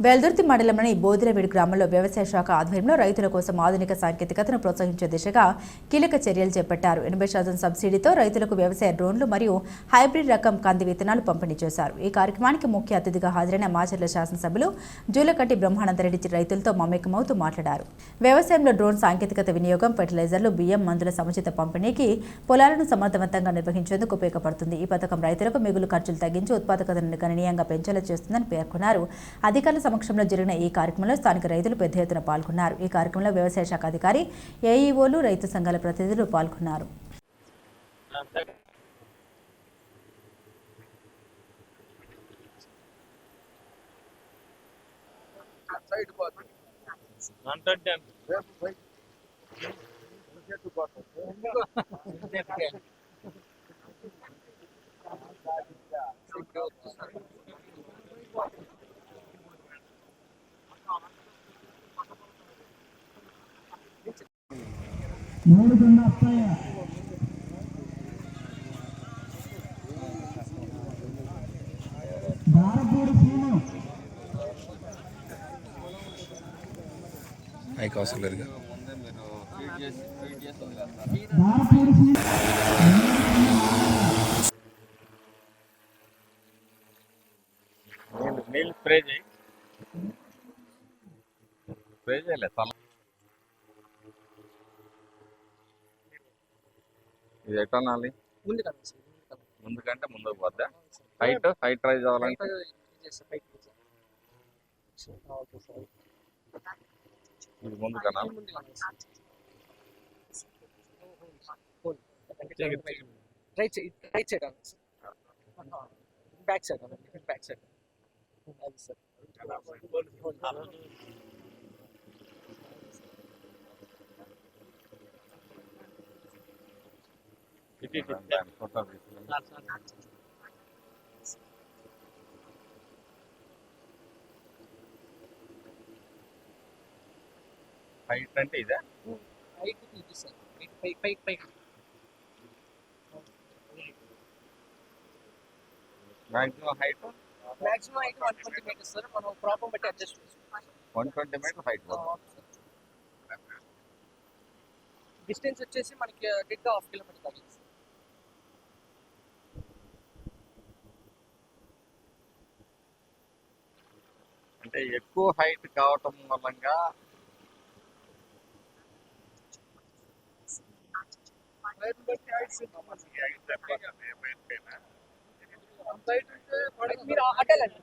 వెల్దుర్తి మండలంలోని బోదిలవేడు గ్రామంలో వ్యవసాయ శాఖ ఆధ్వర్యంలో రైతుల కోసం ఆధునిక సాంకేతికతను ప్రోత్సహించే దిశగా కీలక చర్యలు చేపట్టారు. 80% సబ్సిడీతో రైతులకు వ్యవసాయ డ్రోన్లు మరియు హైబ్రిడ్ రకం కంది విత్తనాలు పంపిణీ చేశారు. ఈ కార్యక్రమానికి ముఖ్య అతిథిగా హాజరైన మాచర్ల శాసనసభ్యులు జూలకంటి బ్రహ్మానందరెడ్డి రైతులతో మమేకమవుతూ మాట్లాడారు. వ్యవసాయంలో డ్రోన్ సాంకేతికత వినియోగం, ఫెర్టిలైజర్లు, బియ్యం, మందుల సముచిత పంపిణీకి పొలాలను సమర్థవంతంగా నిర్వహించేందుకు ఉపయోగపడుతుంది. ఈ పథకం రైతులకు మిగులు ఖర్చులు తగ్గించి ఉత్పాదకతను గణనీయంగా పెంచేలా చేస్తుందని పేర్కొన్నారు. అధికారుల సమక్షంలో జరిగిన ఈ కార్యక్రమంలో స్థానిక రైతులు పెద్ద ఎత్తున పాల్గొన్నారు. ఈ కార్యక్రమంలో వ్యవసాయ శాఖ అధికారి, ఏఈఓలు, రైతు సంఘాల ప్రతినిధులు పాల్గొన్నారు. అవసరం లేదు. నీళ్ళు స్ప్రే చేయి, స్ప్రే చేయలేదు. ఇది ఎట్లా అనాలి? ముందు కంటే ముందుకు పోద్దా? హైట్ రైజ్ అవ్వాలంటే ఇది ముందు కనాలి. Right side back side back side అది సార్. హైట్ అంటే ఇదే హైట్ ఇది సార్. పై మాక్సిమం హైట్ 120 మీటర్స్ సార్. మనం ప్రాబ్లం బట్టి అడ్జస్ట్ చేసుకోవాలి. 120 మీటర్ హైట్. డిస్టెన్స్ వచ్చేసి మనకి డెడ్ 1/2 కిలోమీటర్ తగ్గింది. అంటే ఎక్కువ హైట్ కావటం మూలంగా మీరు అడ్డాలండి.